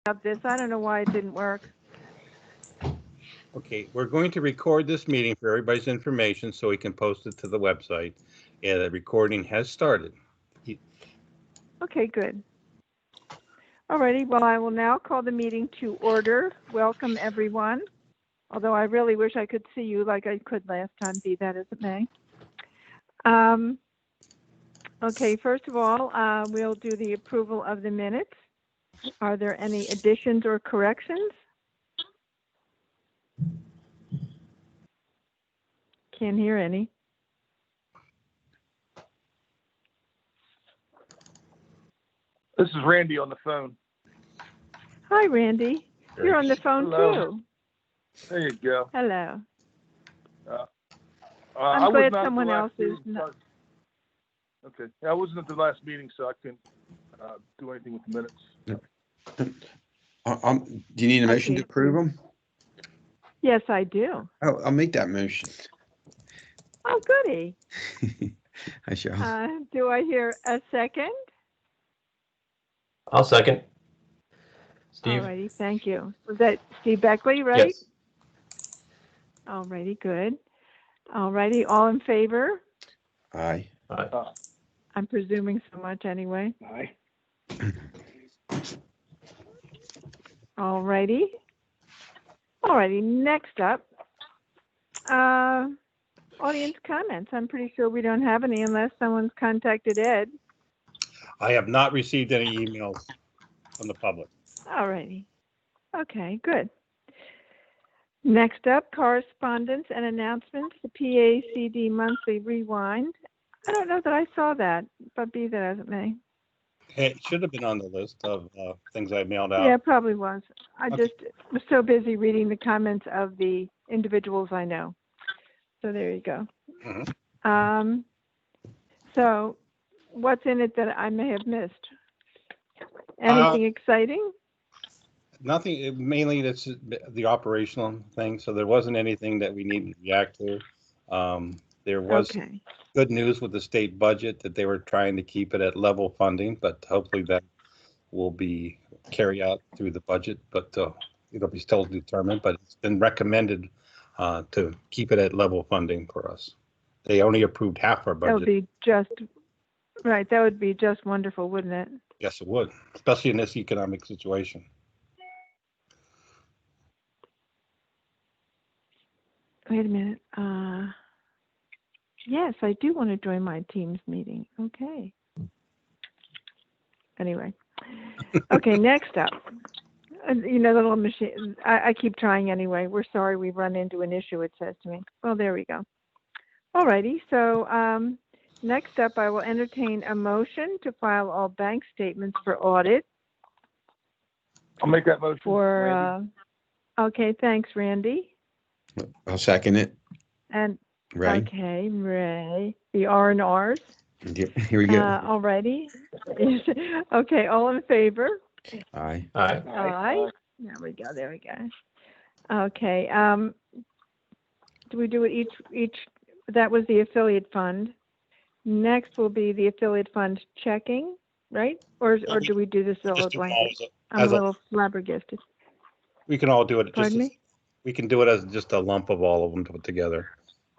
up this. I don't know why it didn't work. Okay, we're going to record this meeting for everybody's information so we can post it to the website. Yeah, the recording has started. Okay, good. Alrighty, well, I will now call the meeting to order. Welcome, everyone. Although I really wish I could see you like I could last time, be that as it may. Okay, first of all, we'll do the approval of the minutes. Are there any additions or corrections? Can't hear any. This is Randy on the phone. Hi, Randy. You're on the phone Hello. too. There you go. Hello. I I'm was glad not at someone the last else is meeting, not. Okay. I wasn't at the last meeting, so I couldn't do anything with the minutes. Do you need a motion Okay. to approve them? Yes, I do. I'll make that motion. Oh, goody. I shall. Do I hear a second? I'll second. Steve? Alrighty, thank you. Was that Steve Beckley, right? Yes. Alrighty, good. Alrighty, all in favor? Aye. Aye. I'm presuming so much anyway. Aye. Alrighty. Alrighty, next up, audience comments. I'm pretty sure we don't have any unless someone's contacted Ed. I have not received any emails from the public. Alrighty. Okay, good. Next up, correspondence and announcements, the PACD monthly rewind. I don't know that I saw that, but be that as it may. It should have been on the list of things I mailed out. Yeah, it probably was. I Okay. just was so busy reading the comments of the individuals I know. So there you go. Mhm. So what's in it that I may have missed? Anything exciting? Nothing, mainly that's the operational thing. So there wasn't anything that we needed to react to. There was Okay. good news with the state budget that they were trying to keep it at level funding, but hopefully that will be carried out through the budget, but it'll be still determined, but it's been recommended to keep it at level funding for us. They only approved half our That would budget. be just, right, that would be just wonderful, wouldn't it? Yes, it would, especially in this economic situation. Wait a minute. Yes, I do want to join my Teams meeting. Okay. Anyway. Okay, next up. You know, the little machine. I keep trying anyway. We're sorry we've run into an issue, it says to me. Well, there we go. Alrighty. So next up, I will entertain a motion to file all bank statements for audit. I'll make that motion. For okay, thanks, Randy. I'll second it. And Right. okay, Ray, the R and R's. Here we go. Alrighty. Okay, all in favor? Aye. Aye. Aye. There we go. There we go. Okay. Do we do it each? That was the affiliate fund. Next will be the affiliate fund checking, right? Or do we do this all Just at do blanket? all I'm a little flabbergasted. we can all do it. Pardon me? We can do it as just a lump of all of them put together.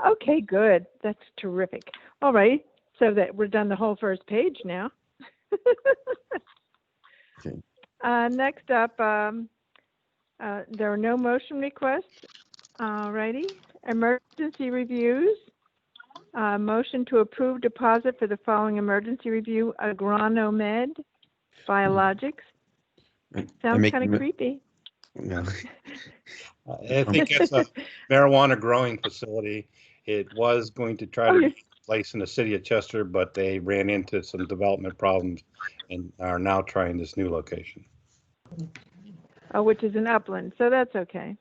Okay, good. That's terrific. All right. So that we're done the whole first page now. Okay. Next up, there are no motion requests. All righty. Emergency reviews. Motion to approve deposit for the following emergency review: Agronomed Biologics. Sounds kind of creepy. No. I think it's a marijuana growing facility. It was going to try to be placed in the city of Chester, but they ran into some development problems and are now trying this new location. Oh, which is in Upland, so that's okay.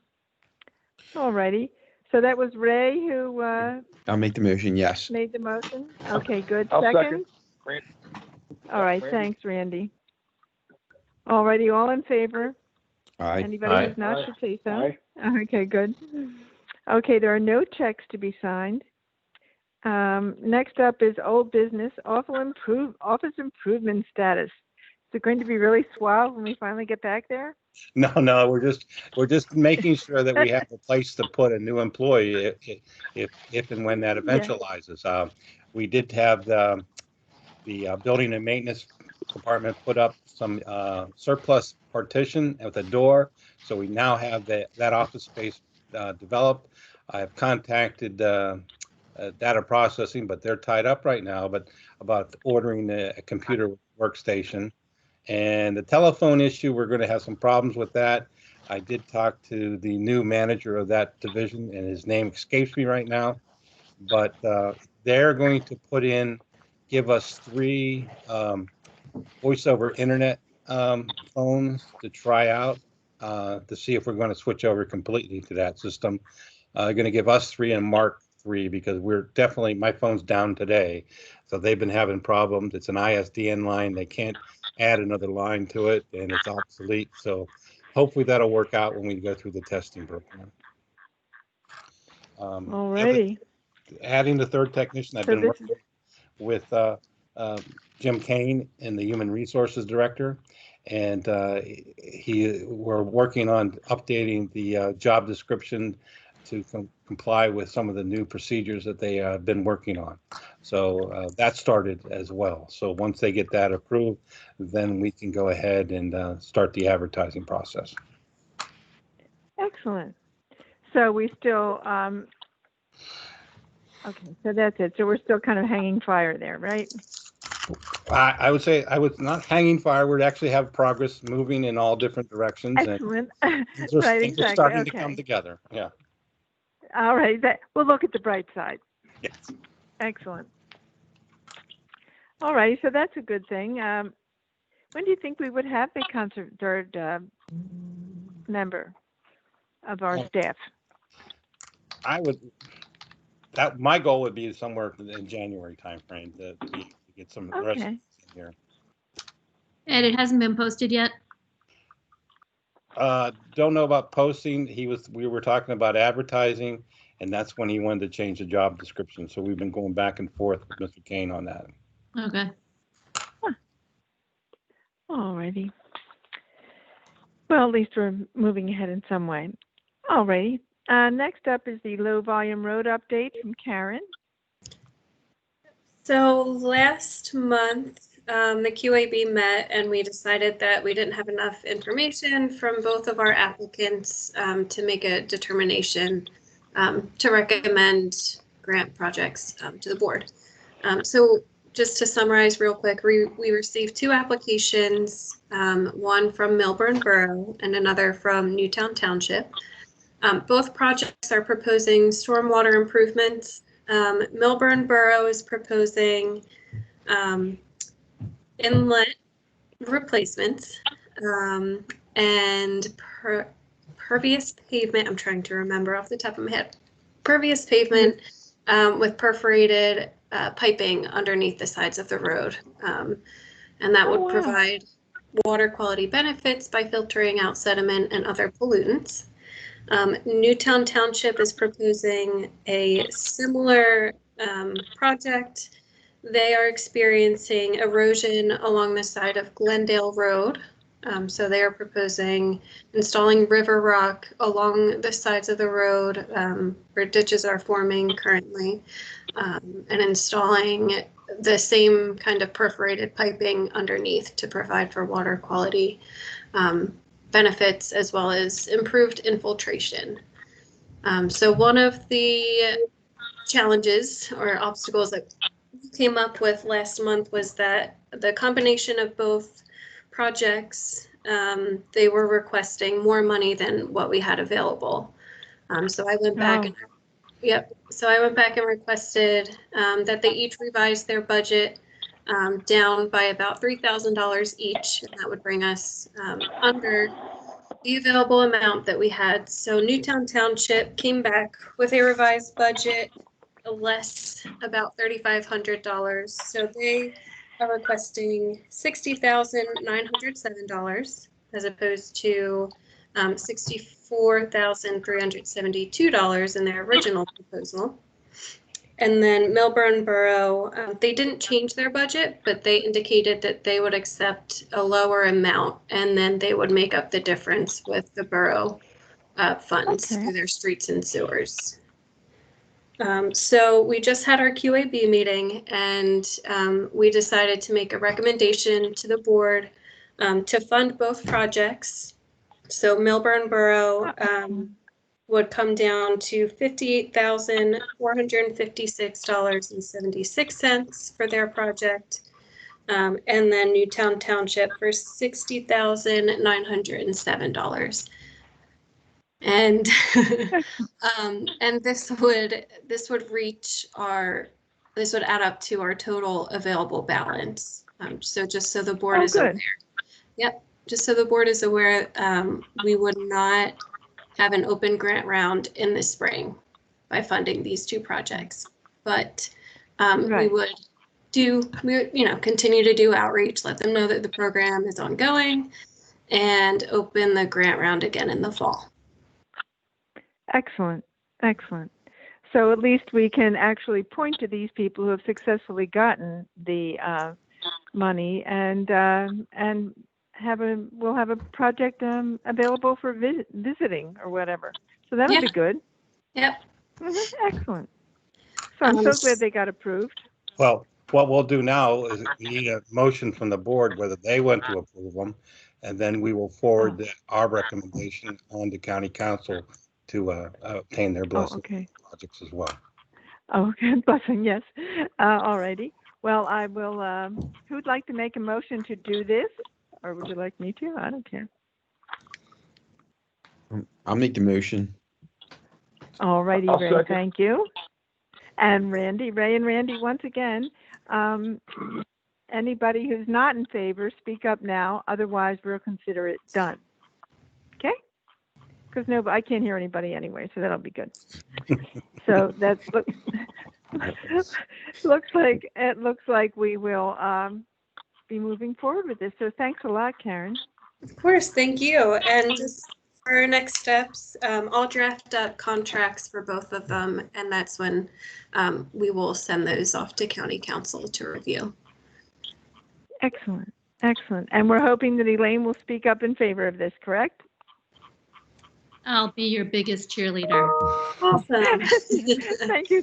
All righty. So that was Ray who I'll make the motion. Yes. made the motion. Okay, good. I'll Second? Randy. All right, Randy. thanks, Randy. All righty, all in favor? Aye. Anybody Aye. who's not should say so. Aye. Okay, good. Okay, there are no checks to be signed. Next up is old business, office improvement status. it going to be really suave when we finally get back there? No, we're just making sure that we have a place to put a new employee if and when that Yeah. eventualizes. We did have the building and maintenance department put up some surplus partition at the door, so we now have that office space developed. I've contacted data processing, but they're tied up right now. But about ordering a computer workstation. And the telephone issue, we're going to have some problems with that. I did talk to the new manager of that division, and his name escapes me right now. But they're going to give us 3 voice over internet phones to try out to see if we're going to switch over completely to that system. They're going to give us 3 and Mark 3 because my phone's down today. So they've been having problems. It's an ISDN line. They can't add another line to it, and it's obsolete. So hopefully that'll work out when we go through the testing program. Alrighty. Adding the 3rd technician, I've So been this working with Jim Kane and the Human Resources Director, and we're working on updating the job description to comply with some of the new procedures that they have been working on. So that started as well. So once they get that approved, then we can go ahead and start the advertising process. Excellent. So we still, okay, so that's it. So we're still kind of hanging fire there, right? I would say I was not hanging fire. We actually have progress moving in all different directions. Excellent. And things are Right, starting exactly. to come together. Yeah. All right, we'll look at the bright side. Yes. Excellent. All right, so that's a good thing. When do you think we would have the 3rd member of our staff? My goal would be somewhere in January timeframe to get some residents in here. And it hasn't been posted yet? Don't know about posting. We were talking about advertising, and that's when he wanted to change the job description. So we've been going back and forth with Mr. Kane on that. Okay. All righty. Well, at least we're moving ahead in some way. All righty. Next up is the low volume road update from Karen. So last month, the QAB met and we decided that we didn't have enough information from both of our applicants to make a determination to recommend grant projects to the board. So just to summarize real quick, we received 2 applications, one from Milburn Borough and another from Newtown Township. Both projects are proposing stormwater improvements. Milburn Borough is proposing inlet replacements and pervious pavement. I'm trying to remember off the top of my head. Pervious pavement with perforated piping underneath the sides of the road. And that would provide water quality benefits by filtering out sediment and other pollutants. Newtown Township is proposing a similar project. They are experiencing erosion along the side of Glendale Road. So they are proposing installing river rock along the sides of the road where ditches are forming currently, and installing the same kind of perforated piping underneath to provide for water quality benefits as well as improved infiltration. So one of the challenges or obstacles that we came up with last month was that the combination of both projects, they were requesting more money than what we had available. So I went back and So I went back and requested that they each revise their budget down by about $3,000 each, and that would bring us under the available amount that we had. So Newtown Township came back with a revised budget less about $3,500. So they are requesting $60,907 as opposed to $64,372 in their original proposal. And then Milburn Borough, they didn't change their budget, but they indicated that they would accept a lower amount and then they would make up the difference with the borough funds Okay. through their streets and sewers. So we just had our QAB meeting and we decided to make a recommendation to the board to fund both projects. So Milburn Borough would come down to $58,456.76 for their project. And then Newtown Township for $60,907. And and this would add up to our total available balance. So just so the board is aware. Good. Yep, just so the board is aware, we would not have an open grant round in the spring by funding these two projects. But we Right. would continue to do outreach, let them know that the program is ongoing, and open the grant round again in the fall. Excellent. Excellent. So at least we can actually point to these people who have successfully gotten the money and we'll have a project available for visiting or whatever. So that'll Yeah. be good. Yep. Excellent. So I'm so glad they got approved. Well, what we'll do now is we need a motion from the board whether they want to approve them, and then we will forward our recommendation on to county council to obtain their blessing okay. on projects as well. Okay, blessing, yes. All righty. Well, I will, who'd like to make a motion to do this? Or would you like me to? I don't care. I'll make the motion. All righty, I'll Ray, second. thank you. And Randy, Ray and Randy, once again, anybody who's not in favor, speak up now. Otherwise, we'll consider it done. Okay? Because I can't hear anybody anyway, so that'll be good. So that looks like we will be moving forward with this. So thanks a lot, Karen. Of course, thank you. And just for our next steps, I'll draft up contracts for both of them, and that's when we will send those off to county council to review. Excellent, excellent. And we're hoping that Elaine will speak up in favor of this, correct? I'll be your biggest cheerleader. Awesome. Thank you.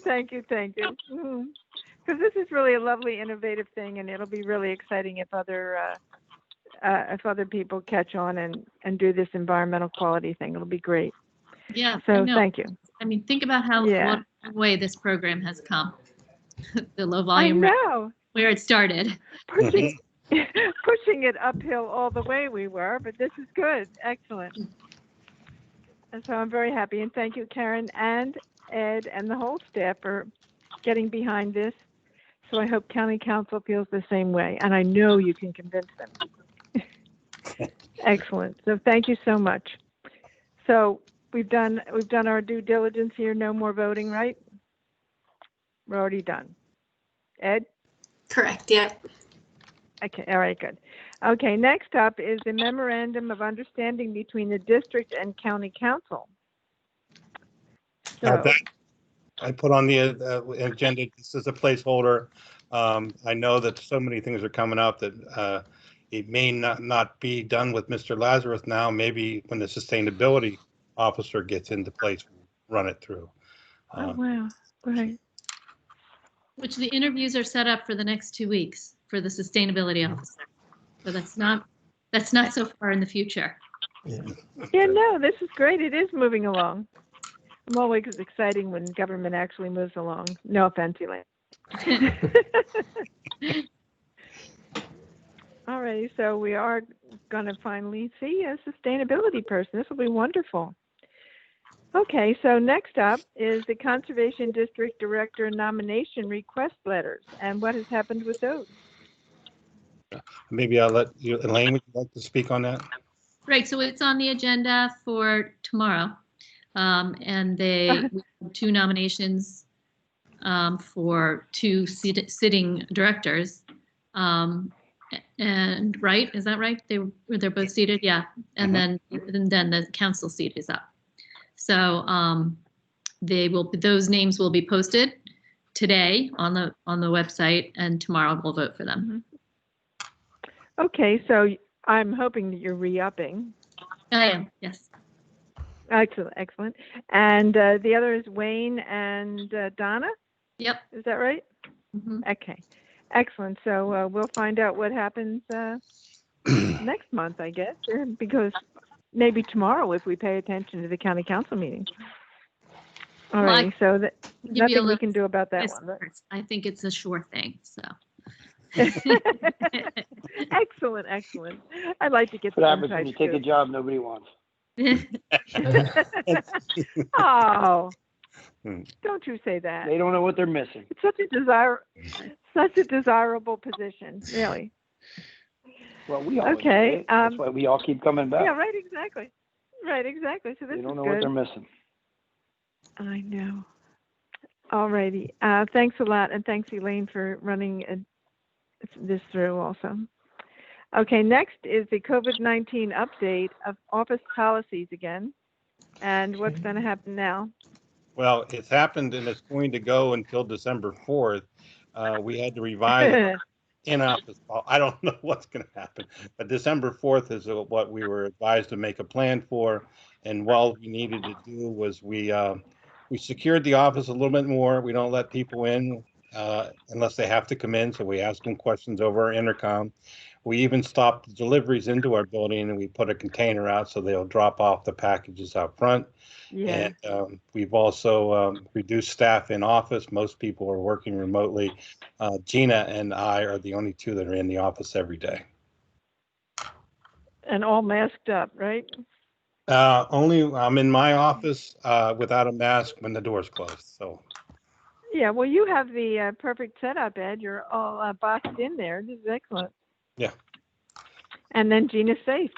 Because this is really a lovely, innovative thing, and it'll be really exciting if other people catch on and do this environmental quality thing. It'll be great. Yeah. I So know. thank you. I mean, think about how Yeah. what way this program has come. The low I volume, know. where it started. Pushing it uphill all the way we were, but this is good. Excellent. And so I'm very happy, and thank you, Karen and Ed and the whole staff for getting behind this. So I hope county council feels the same way, and I know you can convince them. Excellent. So thank you so much. So we've done our due diligence here. No more voting, right? We're already done. Ed? Correct, yep. Okay, all right, good. Okay, next up is the Memorandum of Understanding between the district and county council. So, That I put on the agenda, this is a placeholder. I know that so many things are coming up that it may not be done with Mr. Lazarus now. Maybe when the sustainability officer gets into place, we'll run it through. oh, wow, right. Which the interviews are set up for the next 2 weeks for the sustainability officer. So that's not so far in the future. Yeah, no, this is great. It is moving along. I'm always exciting when government actually moves along. No offense, Elaine. All right, so we are going to finally see a sustainability person. This will be wonderful. Okay, so next up is the Conservation District Director nomination request letters, and what has happened with those? Maybe I'll let you, Elaine, would you like to speak on that? Right, so it's on the agenda for tomorrow. And we have 2 nominations for 2 sitting directors. And right, is that right? They're both seated, yeah. And then the council seat is up. So those names will be posted today on the website, and tomorrow we'll vote for them. Okay, so I'm hoping that you're re-upping. I am, yes. Excellent, excellent. And the other is Wayne and Donna, Yep. is that right? Mhm. Okay, excellent. So we'll find out what happens next month, I guess, because maybe tomorrow if we pay attention to the county council meeting. All Well, right, so that, Give you a nothing we little can do about that Yes, one, right? I think it's a sure thing, so. Excellent, excellent. I'd like to get What the happens when inside you take a scoop. job nobody wants? Oh, Hmm. don't you say that. They don't know what they're missing. It's such a desirable position, really. Well, we all Okay, enjoy it. That's why we all keep coming back. Yeah, right, exactly. Right, exactly. So this They is don't know what good. they're missing. I know. All righty. Thanks a lot, and thanks, Elaine, for running this through also. Okay, next is the COVID-19 update of office policies again, and what's going to happen now. Well, it's happened and it's going to go until December 4th. We had to revise in-office. I don't know what's going to happen, but December 4th is what we were advised to make a plan for. And what we needed to do was we secured the office a little bit more. We don't let people in unless they have to come in. So we ask them questions over our intercom. We even stopped the deliveries into our building, and we put a container out so they'll drop off the packages out front. Yeah. And we've also reduced staff in office. Most people are working remotely. Gina and I are the only two that are in the office every day. And all masked up, right? Only I'm in my office without a mask when the door's closed. So. Yeah, well, you have the perfect setup, Ed. You're all boxed in there. This is excellent. Yeah. And then Gina's safe.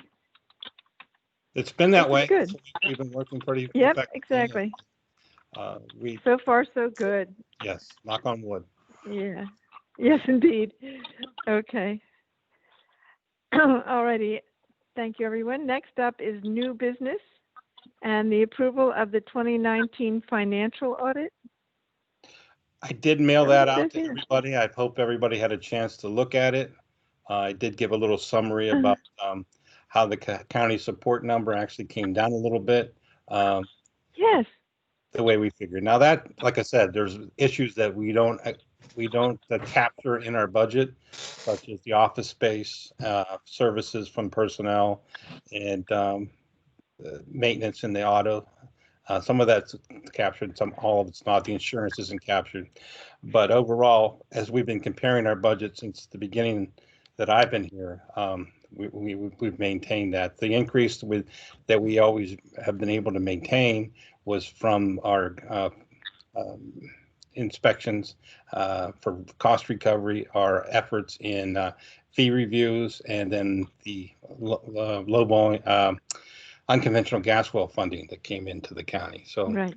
It's been that This is way. good. So we've been working pretty Yep, effectively. exactly. We So far, so good. Yes, knock on wood. Yeah. Yes, indeed. Okay. All righty. Thank you, everyone. Next up is new business and the approval of the 2019 financial audit. I did mail that out to Here. everybody. I hope everybody had a chance to look at it. I did give a little summary about how the county support number actually came down a little bit. Yes. The way we figured. Now that, like I said, there's issues that we don't capture in our budget, such as the office space, services from personnel, and maintenance in the auto. Some of that's captured, all of it's not. The insurance isn't captured. But overall, as we've been comparing our budget since the beginning that I've been here, we've maintained that. The increase that we always have been able to maintain was from our inspections for cost recovery, our efforts in fee reviews, and then the low-volume unconventional gas well funding that came into the county. So right.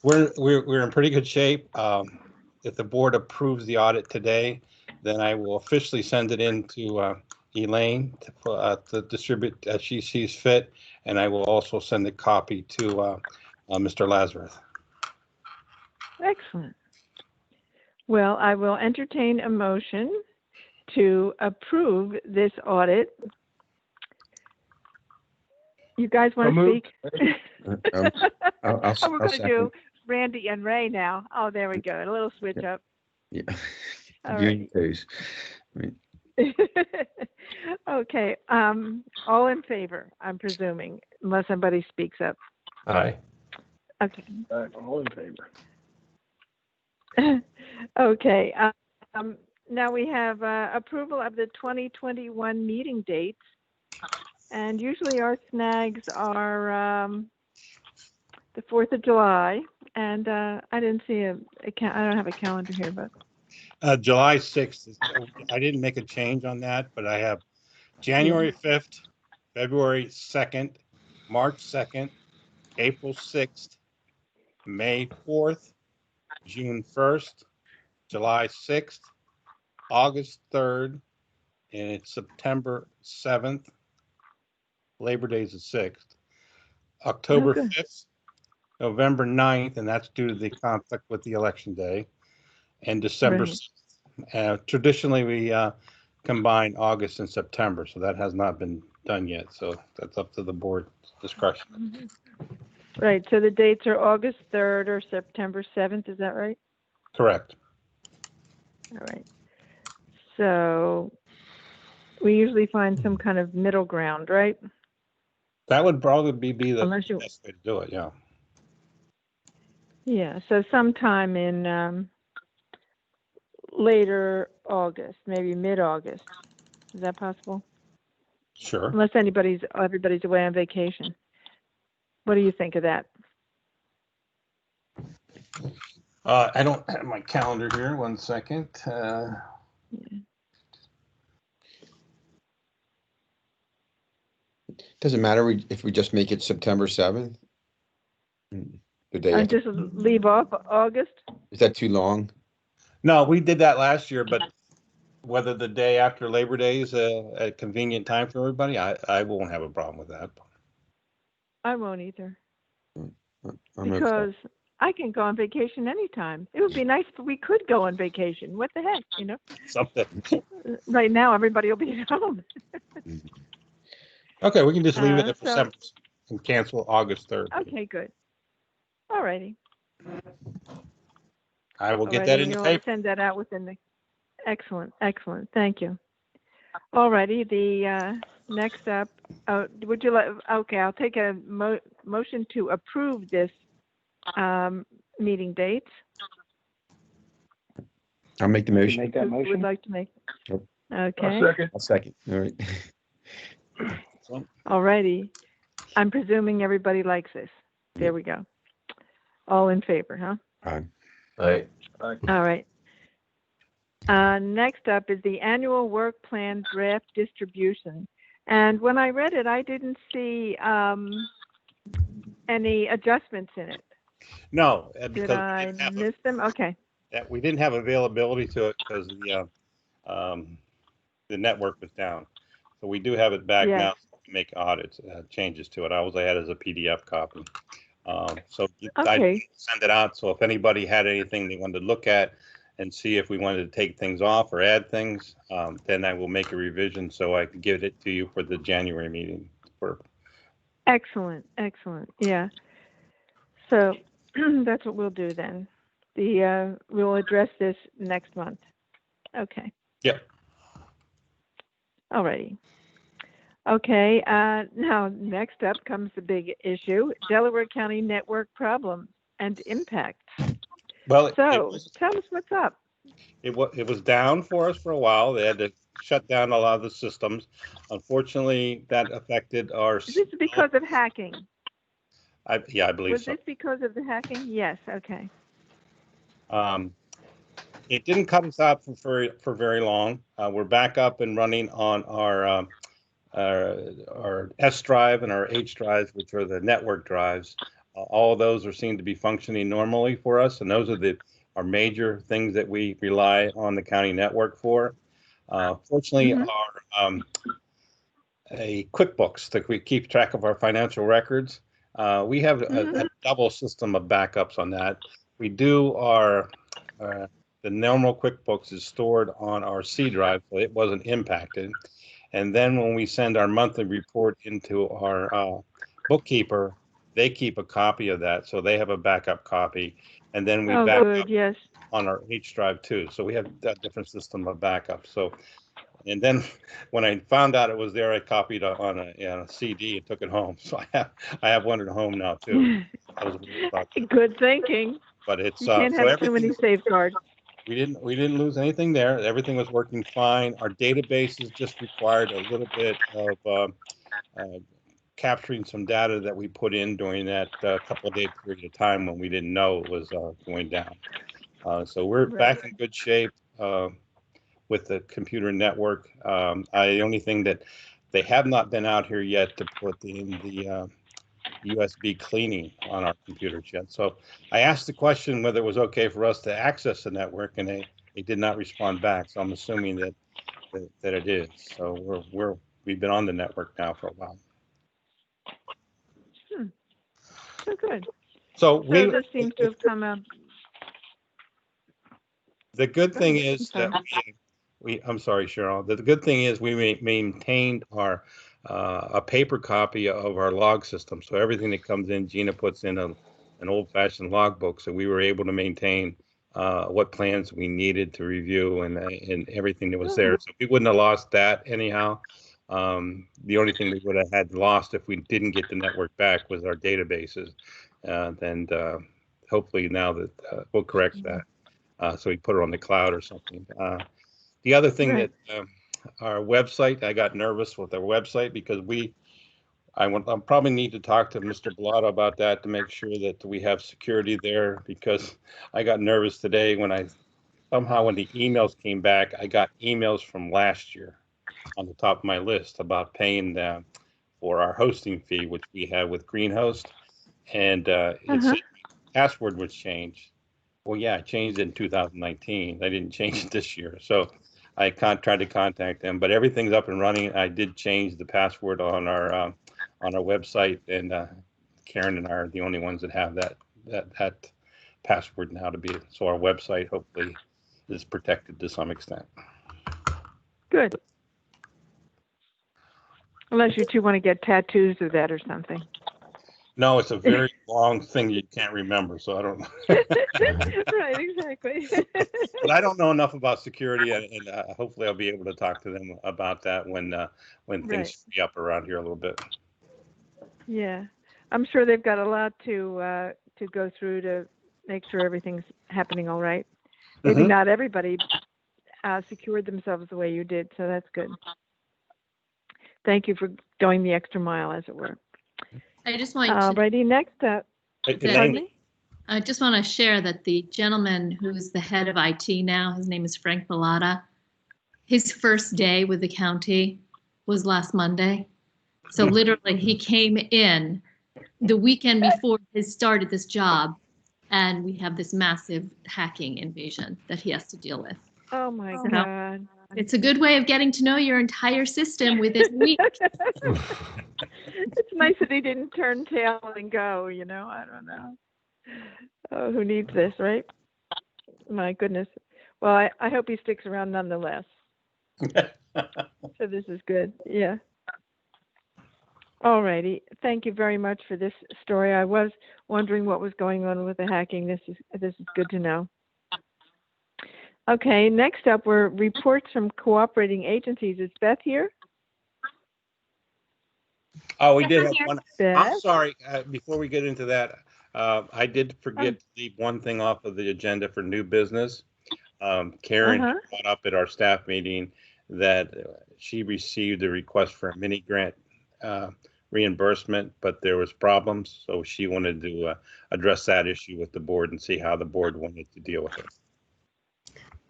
We're in pretty good shape. If the board approves the audit today, then I will officially send it in to Elaine to distribute as she sees fit, and I will also send a copy to Mr. Lazarus. Excellent. Well, I will entertain a motion to approve this audit. You guys want to speak? I'll Oh, we're going to second. do Randy and Ray now. Oh, there we go. A little switch up. Yeah. All You right. and twos. Right. Okay. All in favor, I'm presuming, unless somebody speaks up. Aye. Okay. I'm all in favor. Okay. Now we have approval of the 2021 meeting dates. And usually our snags are the 4th of July. And I didn't see I don't have a calendar here, but. July 6th, I didn't make a change on that, but I have January 5th, February 2nd, March 2nd, April 6th, May 4th, June 1st, July 6th, August 3rd, and it's September 7th. Labor Day is the 6th. October good. 5th, November 9th, and that's due to the conflict with the election day, and December Right. 6th. Traditionally, we combine August and September, so that has not been done yet. So that's up to the board's discretion. Right, so the dates are August 3rd or September 7th, is that right? Correct. All right. So we usually find some kind of middle ground, right? That would probably be the Unless you, best way to do it, yeah. yeah, so sometime in later August, maybe mid-August. Is that possible? Sure. Unless everybody's away on vacation. What do you think of that? I don't have my calendar here. 1 second. Doesn't matter if we just make it September 7th? The day And after. just leave off August? Is that too long? No, we did that last year, but whether the day after Labor Day is a convenient time for everybody, I won't have a problem with that. I won't either, I'm because I can go on vacation anytime. It would be nice if we could go on vacation. What the heck, you know? Something. Right now, everybody will be at home. Okay, we can just leave it at So- December and cancel August 3rd. Okay, good. All righty. I will get that in the You'll paper. send that out within the, excellent, excellent, thank you. All righty, the next up, would you like, okay, I'll take a motion to approve this meeting dates. I'll make the Can you motion. make that Who would motion? like to make? Nope. Okay, Second. I'll second. All right. all righty. I'm presuming everybody likes this. There we go. All in favor, huh? Aye. All right. Next up is the annual work plan draft distribution. And when I read it, I didn't see any adjustments in it. No, Did because I miss them? Okay. we didn't have availability to it because the network was down. So we do have it back Yes. now. To make audits changes to it. I was ahead as a PDF copy. So I Okay. send it out. So if anybody had anything they wanted to look at and see if we wanted to take things off or add things, then I will make a revision so I can give it to you for the January meeting. Excellent. Excellent. Yeah. So that's what we'll do then. We'll address this next month. Okay. Yep. All righty. Okay. Now, next up comes the big issue: Delaware County network problem and impact. Well, So, tell us what's up. it was down for us for a while. They had to shut down a lot of the systems. Unfortunately, that affected our. Is this because of hacking? I believe Was so. this because of the hacking? Yes. Okay. It didn't cut us out for very long. We're back up and running on our S drive and our H drives, which are the network drives. All of those seem to be functioning normally for us, and those are our major things that we rely on the county network for. Fortunately, our a QuickBooks that we keep track of our financial records. We have a double system of backups on that. We do the normal QuickBooks is stored on our C drive, so it wasn't impacted. And then when we send our monthly report into our bookkeeper, they keep a copy of that, so they have a backup copy. And then we back up yes. on our H drive too. So we have that different system of backup. So, and then when I found out it was there, I copied on a CD and took it home. So I have one at home now too. I was worried about that. Good thinking. But it's You can't so have too many safeguards. we didn't lose anything there. Everything was working fine. Our databases just required a little bit of capturing some data that we put in during that couple of day period of time when we didn't know it was going down. So we're back in good shape with the computer network. The only thing that they have not been out here yet to put in the USB cleaning on our computers yet. So I asked the question whether it was okay for us to access the network, and they did not respond back. So I'm assuming that it is. So we've been on the network now for a while. So good. So So this seems to have come up. the good thing ahead, is I'm that I'm sorry, Cheryl. The good thing is we maintained our a paper copy of our log system. So everything that comes in, Gina puts in an old-fashioned logbook. So we were able to maintain what plans we needed to review and everything that was there. So we wouldn't have lost that anyhow. The only thing we would have had lost if we didn't get the network back was our databases. And hopefully now that we'll correct that. So we put it on the cloud or something. The other thing Right. that our website, I got nervous with our website because I probably need to talk to Mr. Blotto about that to make sure that we have security there, because I got nervous today when when the emails came back, I got emails from last year on the top of my list about paying them for our hosting fee, which we have with Greenhost. And it said password was changed. Well, yeah, I changed it in 2019. I didn't change it this year. So I tried to contact them, but everything's up and running. I did change the password on our website, and Karen and I are the only ones that have that password now to be. So our website hopefully is protected to some extent. Good. Unless you two want to get tattoos of that or something. No, it's a very long thing you can't remember, so I don't know. Right, exactly. But I don't know enough about security, and hopefully I'll be able to talk to them about that when things Right. free up around here a little bit. Yeah, I'm sure they've got a lot to go through to make sure everything's happening all right. Maybe not everybody secured themselves the way you did, so that's good. Thank you for going the extra mile, as it were. I just want to, Alrighty, next up. Pardon me? I just want to share that the gentleman who's the head of IT now, his name is Frank Bellata. His first day with the county was last Monday. So literally he came in the weekend before he started this job, and we have this massive hacking invasion that he has to deal with. Oh my So God. it's a good way of getting to know your entire system within a week. It's nice that he didn't turn tail and go, I don't know. Oh, who needs this, right? My goodness. Well, I hope he sticks around nonetheless. So this is good. Yeah. All righty. Thank you very much for this story. I was wondering what was going on with the hacking. This is good to know. Okay, next up were reports from cooperating agencies. Is Beth here? Oh, we did have one. Beth? I'm sorry. Before we get into that, I did forget to leave one thing off of the agenda for new business. Karen brought up at our staff meeting that she received a request for a mini grant reimbursement, but there was problems. So she wanted to address that issue with the board and see how the board wanted to deal with it.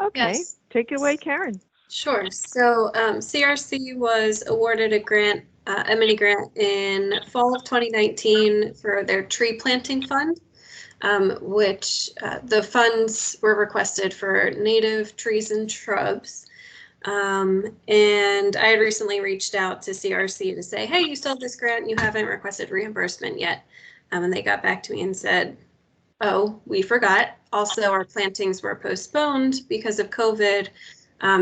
Okay, Yes. take it away, Karen. Sure. So CRC was awarded a mini grant in fall of 2019 for their tree planting fund, which the funds were requested for native trees and shrubs. And I had recently reached out to CRC to say, hey, you still have this grant, you haven't requested reimbursement yet. And they got back to me and said, oh, we forgot. Also, our plantings were postponed because of COVID.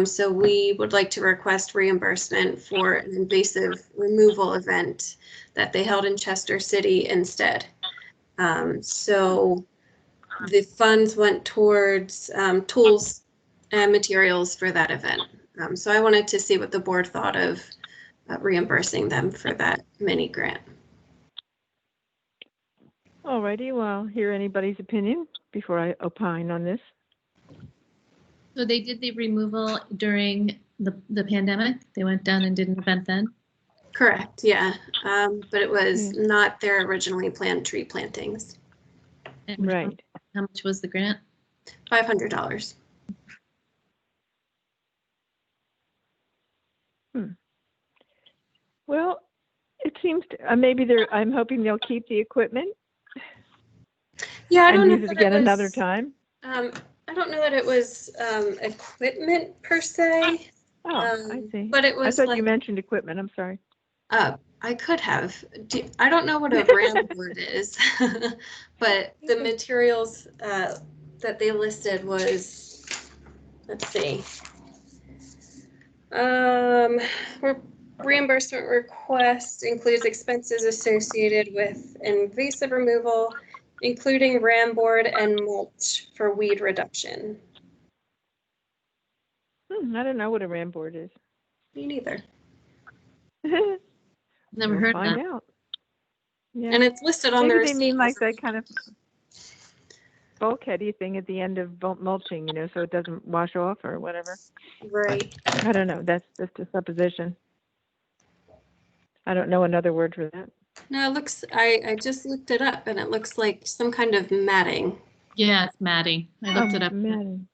So we would like to request reimbursement for an invasive removal event that they held in Chester City instead. So the funds went towards tools and materials for that event. So I wanted to see what the board thought of reimbursing them for that mini grant. All righty, well, hear anybody's opinion before I opine on this. So they did the removal during the pandemic? They went down and did an event then? Correct, yeah. But it was not their originally planned tree plantings. And Right. How much was the grant? $500. Well, it seems to, maybe I'm hoping they'll keep the equipment. Yeah, I don't and know use it that again was, another time. I don't know that it was equipment per se. Oh, I see. But it I was thought like you mentioned equipment. I'm sorry. I could have. I don't know what a RAM board is, but the materials that they listed was, let's see. Reimbursement request includes expenses associated with invasive removal, including ram board and mulch for weed reduction. I don't know what a RAM board is. Me neither. Never We'll heard find that. out. Yeah. And it's listed on Maybe the they mean receipt. like that kind of bulkheady thing at the end of mulching, so it doesn't wash off or whatever. Right. I don't know. That's just a supposition. I don't know another word for that. No, it looks, I just looked it up and it looks like some kind of matting. Yeah, it's matting. I looked it up. Madden.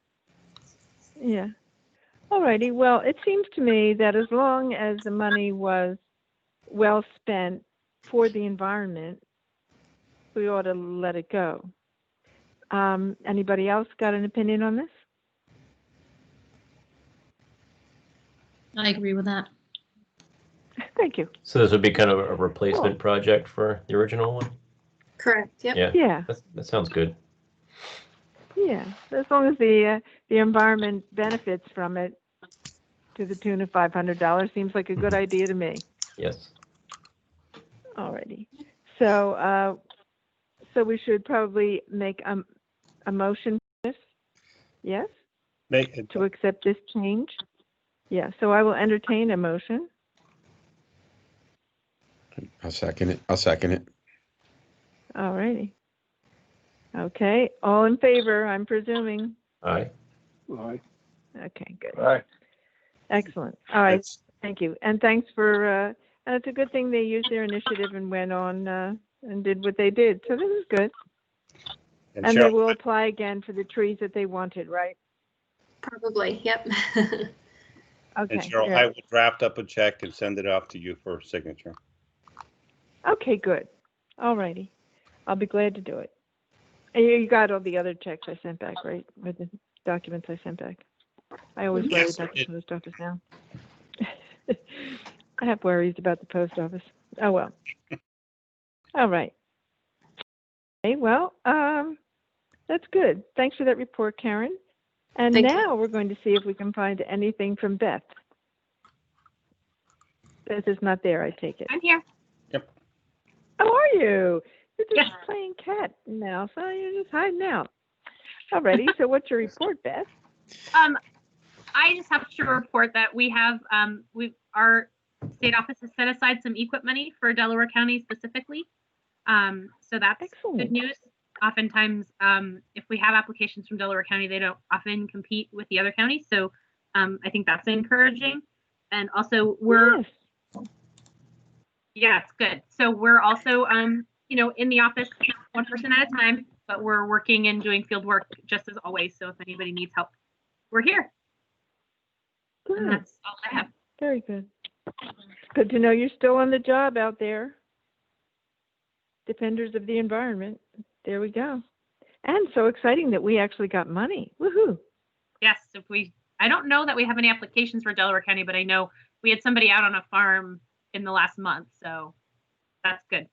Yeah. Alrighty. Well, it seems to me that as long as the money was well spent for the environment, we ought to let it go. Anybody else got an opinion on this? I agree with that. Thank you. So this would be kind of a replacement project for the original one? Correct. Yep. Yeah, Yeah. that sounds good. Yeah. As long as the environment benefits from it to the tune of $500 seems like a good idea to me. Yes. Alrighty. So, so we should probably make a motion for this. Yes? Make it, To accept this change? Yeah, so I will entertain a motion. I'll second it. I'll second it. All righty. Okay, all in favor, I'm presuming. Aye. All right. Okay, good. All right. Excellent. All right, it's, thank you. And thanks for, and it's a good thing they used their initiative and went on and did what they did. So this is good. and And they Cheryl, will apply again for the trees that they wanted, right? Probably. Yep. Okay. and Cheryl, yeah. I will draft up a check and send it off to you for signature. Okay, good. All righty. I'll be glad to do it. And you got all the other checks I sent back, right? With the documents I sent back. I always worry Yes, about the it- post office now. I have worries about the post office. Oh, well. All right. Okay, well, that's good. Thanks for that report, Karen. And Thank you. now we're going to see if we can find anything from Beth. Beth is not there, I take it. I'm here. How are you? You're just Yes. playing cat and mouse. Huh? You're just hiding out. Alrighty, so what's your report, Beth? I just have to report that we have our state office has set aside some EQIP money for Delaware County specifically. So that's Excellent. good news. Oftentimes, if we have applications from Delaware County, they don't often compete with the other counties. So I think that's encouraging. And also Yes. yeah, it's good. So we're also, in the office, one person at a time, but we're working and doing field work just as always. So if anybody needs help, we're here. And Good. that's all I have. Very good. Good to know you're still on the job out there. Defenders of the environment. There we go. And so exciting that we actually got money. Woohoo. Yes, I don't know that we have any applications for Delaware County, but I know we had somebody out on a farm in the last month. So that's good.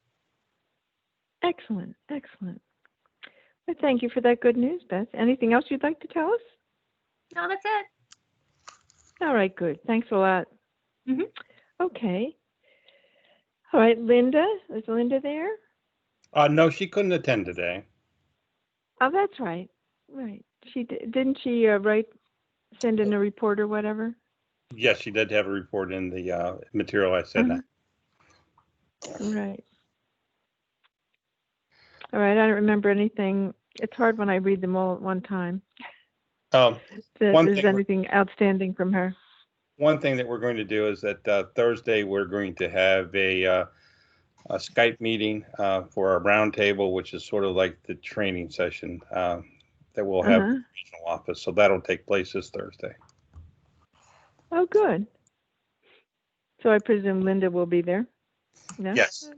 Excellent. Excellent. Well, thank you for that good news, Beth. Anything else you'd like to tell us? No, that's it. All right, good. Thanks a lot. Mhm. Okay. All right, Linda. Is Linda there? No, she couldn't attend today. Oh, that's right. Right. Didn't she send in a report or whatever? Yes, she did have a report in the material I sent out. Right. All right. I don't remember anything. It's hard when I read them all at one time. If One there's thing we're- anything outstanding from her. One thing that we're going to do is that Thursday, we're going to have a Skype meeting for our roundtable, which is sort of like the training session that we'll have in the regional office. So that'll take place this Thursday. Oh, good. So I presume Linda will be there? No? Yes.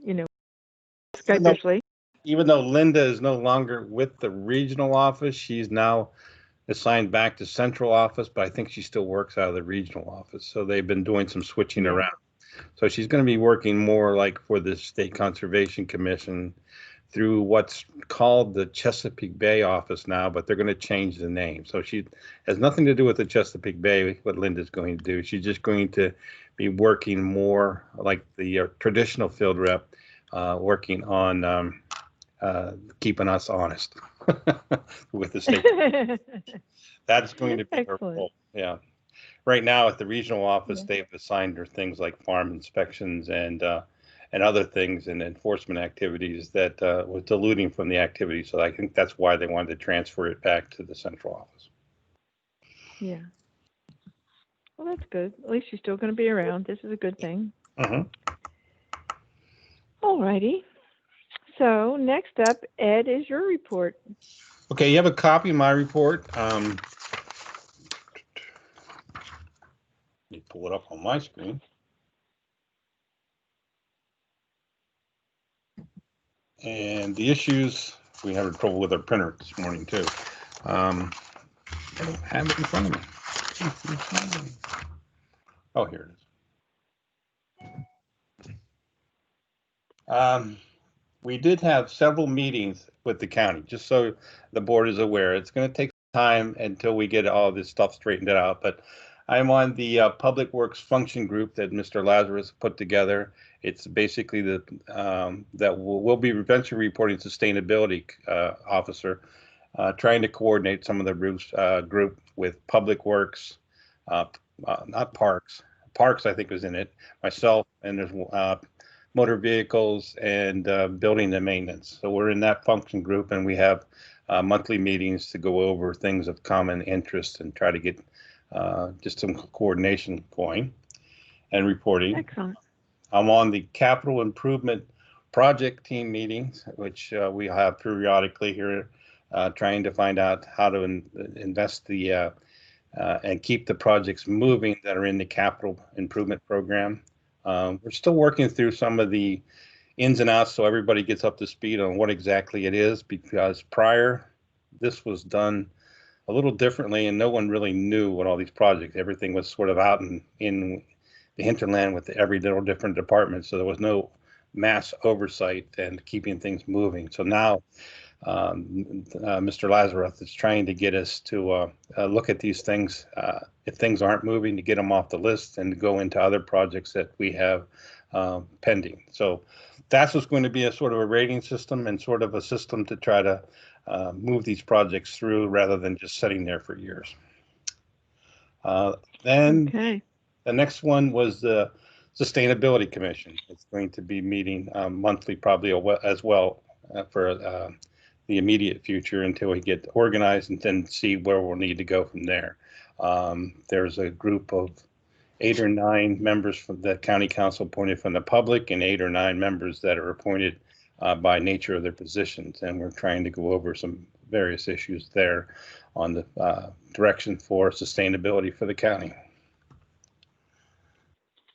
Skypishly. Even though Linda is no longer with the regional office, she's now assigned back to central office, but I think she still works out of the regional office. So they've been doing some switching around. So she's going to be working more like for the State Conservation Commission through what's called the Chesapeake Bay office now, but they're going to change the name. So she has nothing to do with the Chesapeake Bay, what Linda's going to do. She's just going to be working more like the traditional field rep, working on keeping us honest with the state. That's going to be her Excellent. role. Yeah. Right now at the regional office, they've assigned her things like farm inspections and other things and enforcement activities that was diluting from the activity. So I think that's why they wanted to transfer it back to the central office. Yeah. Well, that's good. At least she's still going to be around. This is a good thing. All righty. So next up, Ed, is your report. Okay, you have a copy of my report. Let me pull it up on my screen. And the issues, we had trouble with our printer this morning too. I don't have it in front of me. Oh, here it is. We did have several meetings with the county, just so the board is aware. It's going to take time until we get all this stuff straightened out, but I'm on the Public Works Function Group that Mr. Lazarus put together. It's basically that we'll be eventually reporting sustainability officer, trying to coordinate some of the group with Public Works, not Parks. Parks, I think, was in it. Myself, and there's motor vehicles and building and maintenance. So we're in that function group, and we have monthly meetings to go over things of common interest and try to get just some coordination going and reporting. Excellent. I'm on the capital improvement project team meetings, which we have periodically here, trying to find out how to invest the and keep the projects moving that are in the capital improvement program. We're still working through some of the ins and outs so everybody gets up to speed on what exactly it is, because prior this was done a little differently and no one really knew what all these projects, everything was sort of out in the hinterland with every little different department. So there was no mass oversight and keeping things moving. So now Mr. Lazarus is trying to get us to look at these things, if things aren't moving, to get them off the list and to go into other projects that we have pending. So that's what's going to be a sort of a rating system and sort of a system to try to move these projects through rather than just sitting there for years. Then the next one was the Sustainability Commission. It's going to be meeting monthly, probably as well for the immediate future until we get organized and then see where we'll need to go from there. There's a group of 8 or 9 members from the county council appointed from the public and 8 or 9 members that are appointed by nature of their positions. And we're trying to go over some various issues there on the direction for sustainability for the county.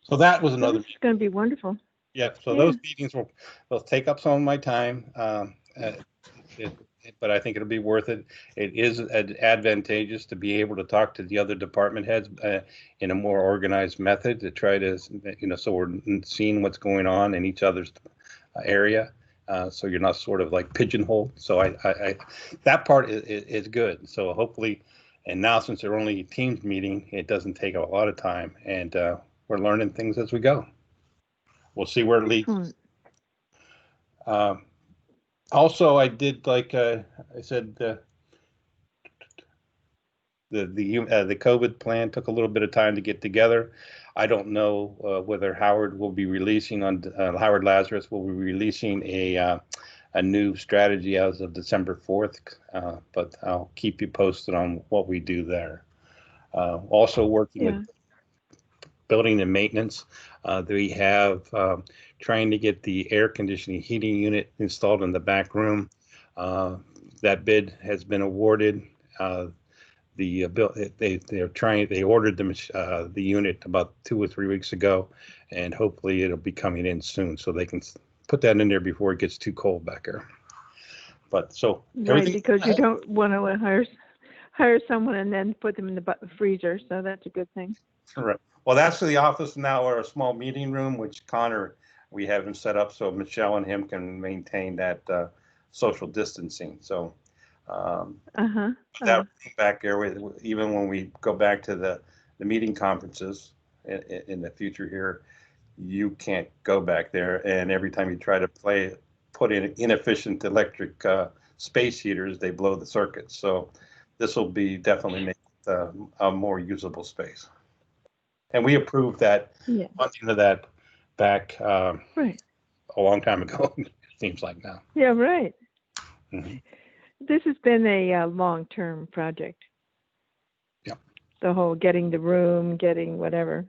So that was another. This is going to be wonderful. Yeah, so those meetings will take up some of my time, but I think it'll be worth it. It is advantageous to be able to talk to the other department heads in a more organized method to try to, so we're seeing what's going on in each other's area. So you're not sort of like pigeonholed. So I that part is good. So hopefully, and now since they're only teams meeting, it doesn't take a lot of time, and we're learning things as we go. We'll see where it leads. Also, I did, like I said, the COVID plan took a little bit of time to get together. I don't know whether Howard will be releasing Howard Lazarus will be releasing a new strategy as of December 4th, but I'll keep you posted on what we do there. Also working with building and maintenance. We have trying to get the air conditioning heating unit installed in the back room. That bid has been awarded. They ordered the unit about 2 or 3 weeks ago, and hopefully it'll be coming in soon so they can put that in there before it gets too cold back there. But so right, because you don't want to hire someone and then put them in the freezer, so that's a good thing. Right. Well, that's the office now, or a small meeting room, which Connor, we have him set up so Michelle and him can maintain that social distancing. So that back there, even when we go back to the meeting conferences in the future here, you can't go back there. And every time you try to put in inefficient electric space heaters, they blow the circuits. So this will be definitely make it a more usable space. And we approved that funding of that back Right. a long time ago. It seems like now. Yeah, right. Mm-hmm. This has been a long-term project. Yeah. The whole getting the room, getting whatever.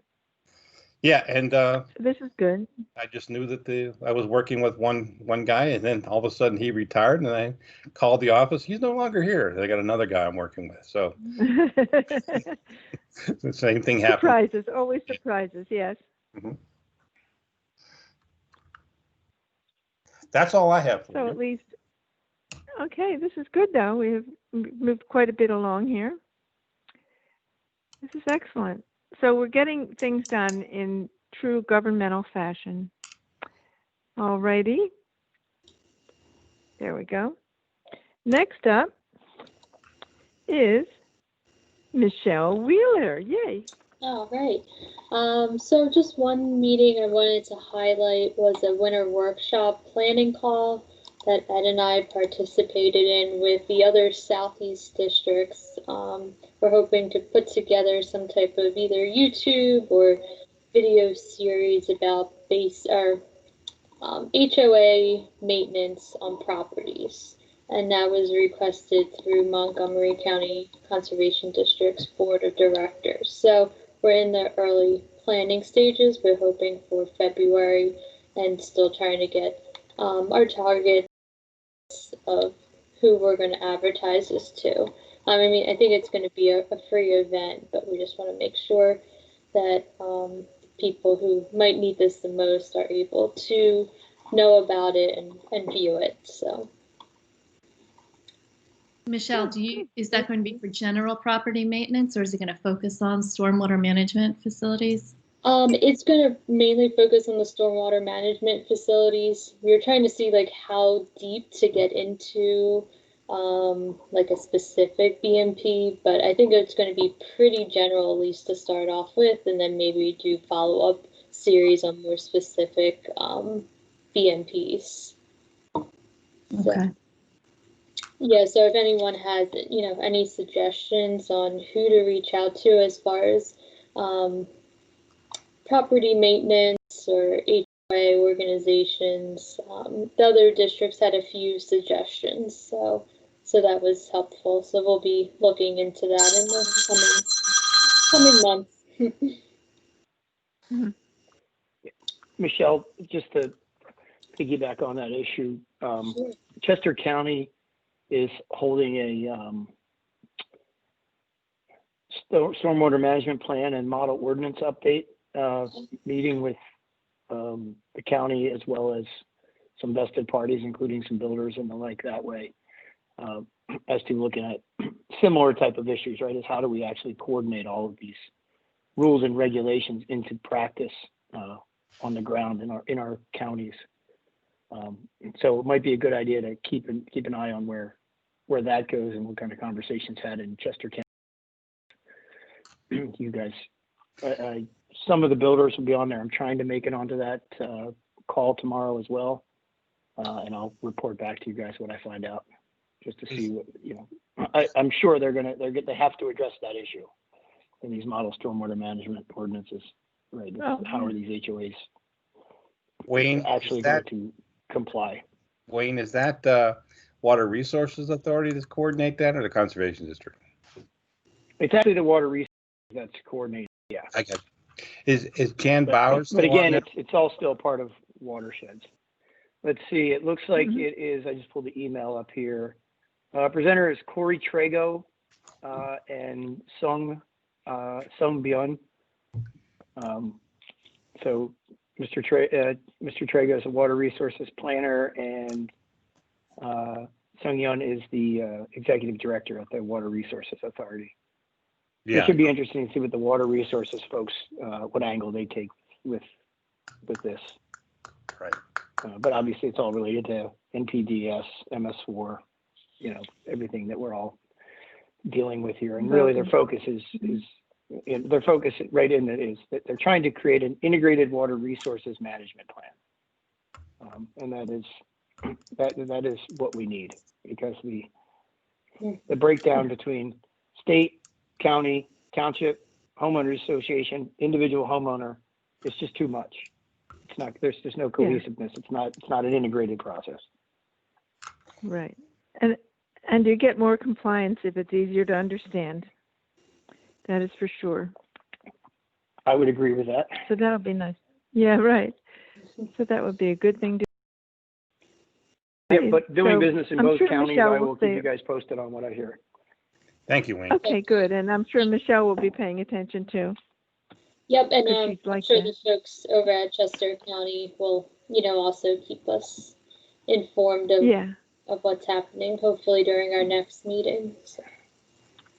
Yeah, and this is good. I just knew that I was working with one guy, and then all of a sudden he retired, and I called the office. He's no longer here. They got another guy I'm working with. So the same thing happened. Surprises, always surprises. Yes. Mm-hmm. That's all I have for you. So at least, okay, this is good though. We have moved quite a bit along here. This is excellent. So we're getting things done in true governmental fashion. All righty. There we go. Next up is Michelle Wheeler. Yay. All right. So just one meeting I wanted to highlight was a winter workshop planning call that Ed and I participated in with the other Southeast districts. We're hoping to put together some type of either YouTube or video series about HOA maintenance on properties. And that was requested through Montgomery County Conservation District's Board of Directors. So we're in the early planning stages. We're hoping for February and still trying to get our targets of who we're going to advertise this to. I mean, I think it's going to be a free event, but we just want to make sure that people who might need this the most are able to know about it and view it. So, Michelle, is that going to be for general property maintenance, or is it going to focus on stormwater management facilities? It's going to mainly focus on the stormwater management facilities. We were trying to see like how deep to get into like a specific BMP, but I think it's going to be pretty general, at least to start off with, and then maybe do follow-up series on more specific BMPs. Okay. So, yeah, so if anyone has, any suggestions on who to reach out to as far as property maintenance or HOA organizations, the other districts had a few suggestions, so that was helpful. So we'll be looking into that in the coming months. Michelle, just to piggyback on that issue, Sure. Chester County is holding a stormwater management plan and model ordinance update meeting with the county as well as some vested parties, including some builders and the like that way, as to looking at similar type of issues, right? Is how do we actually coordinate all of these rules and regulations into practice on the ground in our counties. So it might be a good idea to keep an eye on where that goes and what kind of conversations had in Chester County. You guys, some of the builders will be on there. I'm trying to make it onto that call tomorrow as well, and I'll report back to you guys what I find out, just to see what I'm sure they have to address that issue in these model stormwater management ordinances, right? How are these HOAs Wayne, actually going to comply? Wayne, is that Water Resources Authority to coordinate that, or the Conservation District? It's actually the Water Resources that's coordinated. Yeah. I got it. Is Jan Bowers? But again, it's all still part of watersheds. Let's see. It looks like it is. I just pulled the email up here. Presenter is Corey Trago and Sung Byun. So Mr. Trago is a water resources planner, and Sung Yun is the executive director at the Water Resources Authority. Yeah, should be interesting to see what the water resources folks, what angle they take with this. right. But obviously, it's all related to NPDS, MS4, you know, everything that we're all dealing with here. And really, their focus is their focus right in it is that they're trying to create an integrated water resources management plan, and that is what we need, because the breakdown between state, county, township, homeowners association, individual homeowner, it's just too much. It's not, there's just no cohesiveness. It's not an integrated process. Right. And you get more compliance if it's easier to understand. That is for sure. I would agree with that. So that'll be nice. Yeah, right. So that would be a good thing to. Yeah, but doing So business in I'm both sure counties, Michelle I will will keep say- you guys posted on what I hear. Thank you, Wayne. Okay, good. And I'm sure Michelle will be paying attention too. Yep, and 'Cause she's I'm like sure that. the folks over at Chester County will, also keep us informed of, Yeah, of what's happening, hopefully during our next meeting. So.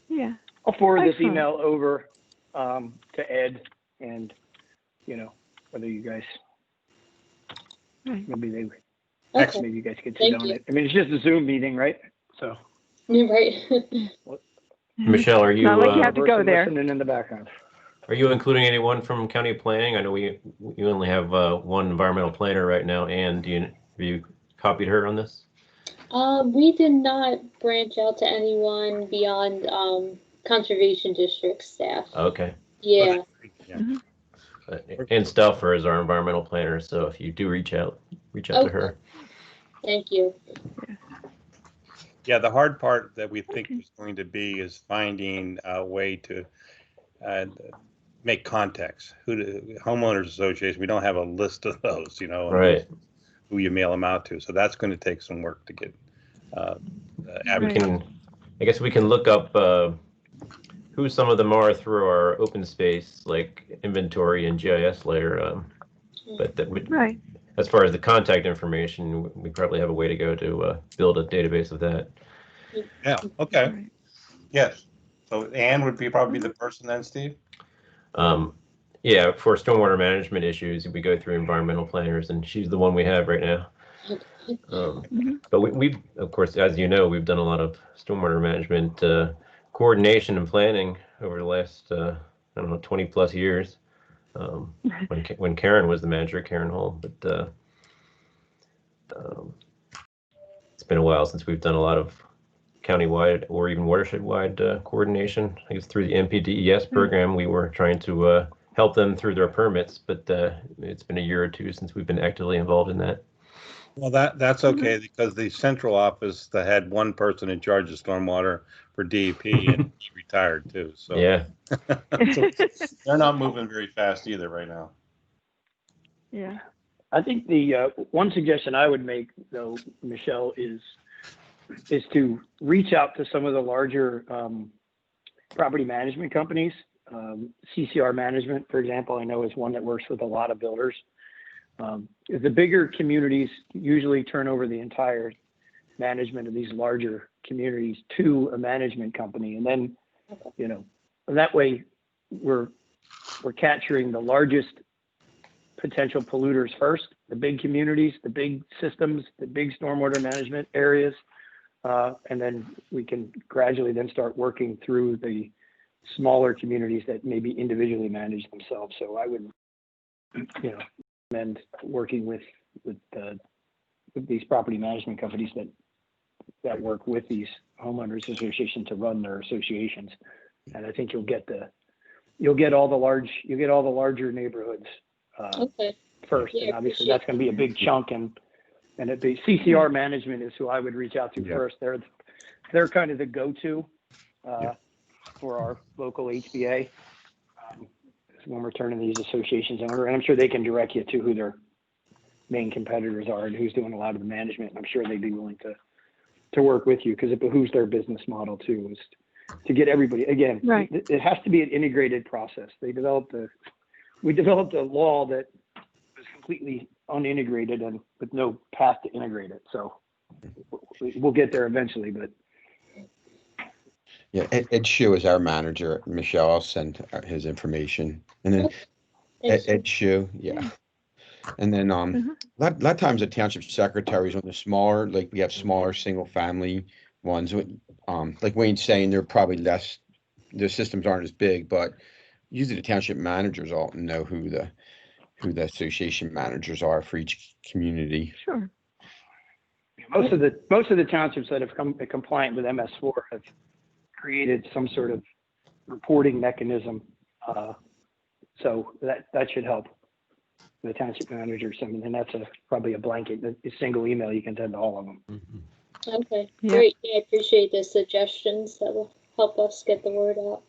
yeah. I'll forward this Excellent. email over to Ed, and whether you guys Right. maybe Okay, you guys could sit Thank on you. it. I mean, it's just a Zoom meeting, right? So right. Michelle, are you Not like you have to go person there. listening in the background. are you including anyone from county planning? I know you only have one environmental planner right now, and have you copied her on this? We did not branch out to anyone beyond conservation district staff. Okay. Yeah. Yeah. Mhm. And Stauffer is our environmental planner, so if you do reach out to Okay. her. Thank you. Yeah, the hard part that we think is going to be is finding a way to make contacts. Homeowners association, we don't have a list of those, and Right. who you mail them out to. So that's going to take some work to get advertised. I guess we can look up who some of them are through our open space like inventory and GIS layer. But that would, Right. as far as the contact information, we probably have a way to go to build a database of that. Yeah, okay. Right. Yes. So Anne would probably be the person then, Steve? Yeah, for stormwater management issues, we go through environmental planners, and she's the one we have right now. But we've, of course, as you know, we've done a lot of stormwater management coordination and planning over the last, 20 plus years. When Karen was the manager, Karen Hall, but it's been a while since we've done a lot of countywide or even watershed-wide coordination. I guess through the MPDES program, we were trying to help them through their permits, but it's been a year or two since we've been actively involved in that. Well, that's okay, because the central office that had one person in charge of stormwater for DEP, and he retired too. So Yeah. so they're not moving very fast either right now. Yeah. I think the one suggestion I would make, though, Michelle, is to reach out to some of the larger property management companies. CCR Management, for example, I know is one that works with a lot of builders. The bigger communities usually turn over the entire management of these larger communities to a management company, and then that way we're capturing the largest potential polluters first, the big communities, the big systems, the big stormwater management areas, and then we can gradually then start working through the smaller communities that maybe individually manage themselves. So I would, recommend working with these property management companies that work with these homeowners associations to run their associations, and I think you'll get all the larger neighborhoods Okay. first, Yeah, and obviously appreciate that's going to be a big chunk, and it'd be CCR Management is who I would reach out to first. They're kind of the go-to for our local HBA when we're turning these associations over, and I'm sure they can direct you to who their main competitors are and who's doing a lot of the management. And I'm sure they'd be willing to work with you, because it behooves their business model too, is to get everybody, again, Right. it has to be an integrated process. We developed a law that was completely unintegrated and with no path to integrate it. So we'll get there eventually, but Yeah, Ed Shu is our manager. Michelle, I'll send his information. And then Ed Shu, yeah. And then Mhm. a lot of times the township secretaries on the smaller, like we have smaller single family ones. Like Wayne's saying, they're probably less. The systems aren't as big, but usually the township managers all know who the association managers are for each community. Sure. Most of the townships that have come compliant with MS4 have created some sort of reporting mechanism. So that should help the township managers. I mean, and that's probably a blanket, a single email you can send to all of them. Okay, Yeah. great. Yeah, I appreciate the suggestions. That will help us get the word out.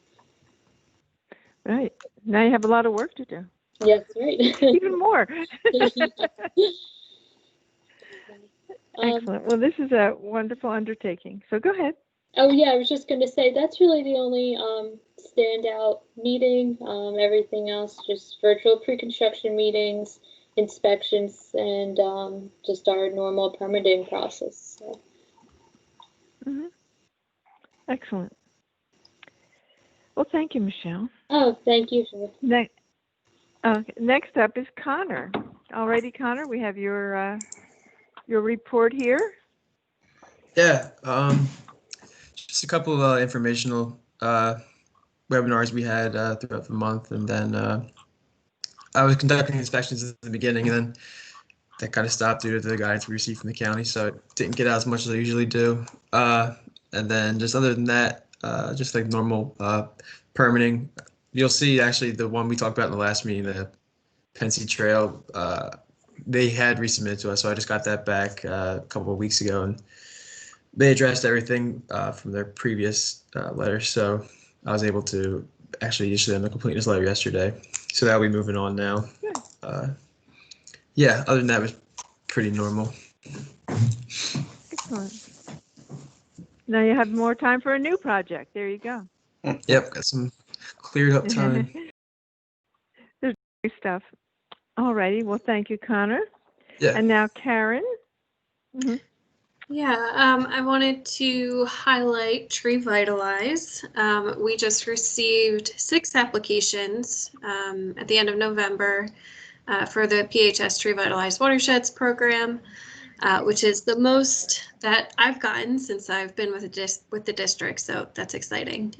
Right. Now you have a lot of work to do. Yes, right. Even more. Um, Excellent. Well, this is a wonderful undertaking. So go ahead. Oh yeah, I was just going to say that's really the only standout meeting. Everything else just virtual pre-construction meetings, inspections, and just our normal permitting process. So. Mhm. Excellent. Well, thank you, Michelle. Oh, thank you. Next up is Connor. Alrighty, Connor, we have your report here. Yeah, just a couple of informational webinars we had throughout the month, and then I was conducting inspections at the beginning, and then that kind of stopped due to the guidance we received from the county, so it didn't get out as much as I usually do. And then just other than that, just like normal permitting, you'll see actually the one we talked about in the last meeting, the Pensy Trail, they had resubmitted to us, so I just got that back a couple of weeks ago, and they addressed everything from their previous letter, so I was able to actually issue them the completeness letter yesterday, so that'll be moving on now. Yeah, other than that, it was pretty normal. Excellent. Now you have more time for a new project. There you go. Yep, got some cleared up time. There's new stuff. Alrighty. Well, thank you, Connor. Yeah. And now Karen. Mm-hmm. Yeah, I wanted to highlight Tree Vitalize. We just received 6 applications at the end of November for the PHS Tree Vitalize Watersheds program, which is the most that I've gotten since I've been with the district, so that's exciting.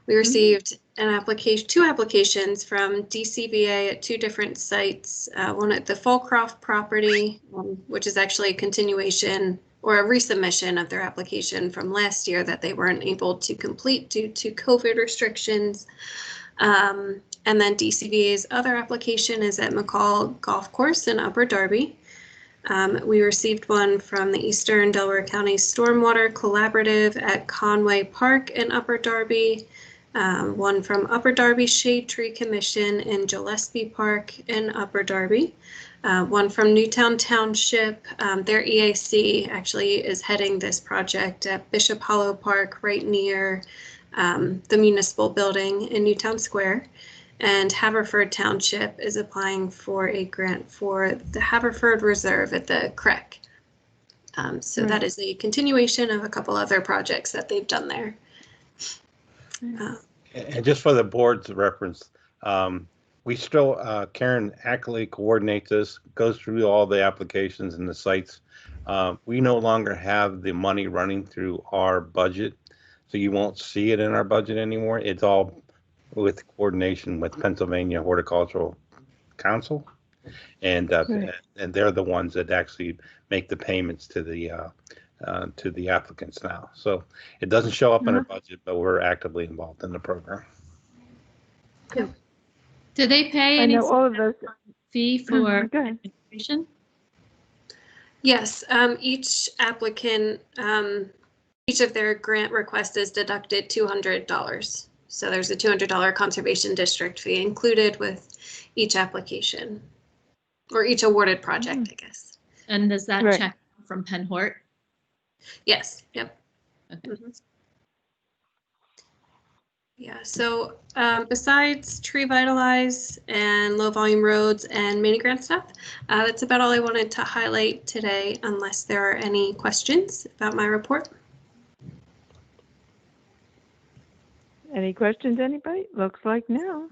We received two applications from DCVA at 2 different sites, one at the Fallcroft property, which is actually a continuation or a resubmission of their application from last year that they weren't able to complete due to COVID restrictions. And then DCVA's other application is at McCall Golf Course in Upper Darby. We received one from the Eastern Delaware County Stormwater Collaborative at Conway Park in Upper Darby. One from Upper Darby Shade Tree Commission in Gillespie Park in Upper Darby. One from Newtown Township. Their EAC actually is heading this project at Bishop Hollow Park, right near the municipal building in Newtown Square. And Haverford Township is applying for a grant for the Haverford Reserve at the Creek. So that is a continuation of a couple other projects that they've done there. And just for the board's reference, we still, Karen Ackley coordinates this, goes through all the applications and the sites. We no longer have the money running through our budget, so you won't see it in our budget anymore. It's all with coordination with Pennsylvania Horticultural Council, and they're the ones that actually make the payments to the applicants now. So it doesn't show up in our budget, but we're actively involved in the program. Good. Do they pay I any know all of those. fee for administration? Yes, each applicant, each of their grant requests is deducted $200. So there's a $200 conservation district fee included with each application or each awarded project, I guess. And does that check from Penn Hort? Yes. Yep. Okay. Mm-hmm. Yeah. So besides Tree Vitalize and low volume roads and mini grant stuff, that's about all I wanted to highlight today, unless there are any questions about my report. Any questions, anybody? Looks like no.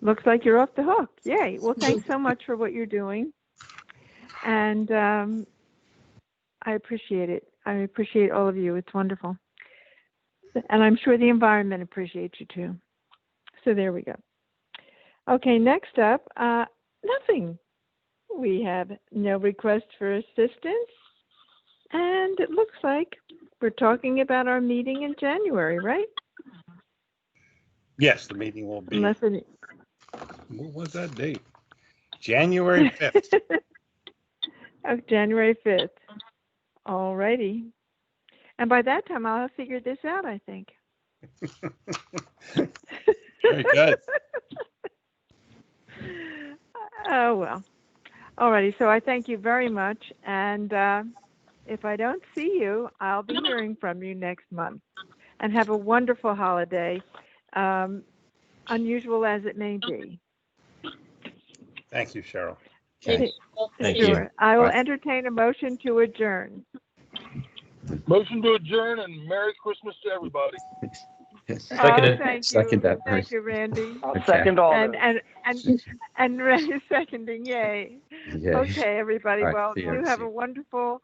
Looks like you're off the hook. Yay. Well, thanks so much for what you're doing. And I appreciate it. I appreciate all of you. It's wonderful. And I'm sure the environment appreciates you too. So there we go. Okay, next up, nothing. We have no request for assistance. And it looks like we're talking about our meeting in January, right? Yes, the meeting will be, Unless it, what was that date? January 5th. oh, January 5th. All righty. And by that time, I'll have figured this out, I think. Very good. Oh, well. All righty. So I thank you very much. And if I don't see you, I'll be hearing from you next month. And have a wonderful holiday, unusual as it may be. Thank you, Cheryl. Okay. Thank Sure. you. I will Bye. entertain a motion to adjourn. Motion to adjourn and Merry Christmas to everybody. Seconded. Thank you. Second that, Thank Bruce. you, Randy. I'll Okay. second all And those. Randy seconding, yay. Yeah. Okay, everybody. All right, Well, see you. you have a wonderful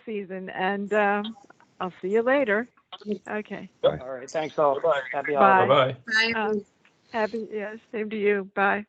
season, and I'll see you later. Okay. All right. Thanks all. Bye-bye. Happy Bye. holidays. Bye-bye. Bye. Happy, yeah, same to you. Bye.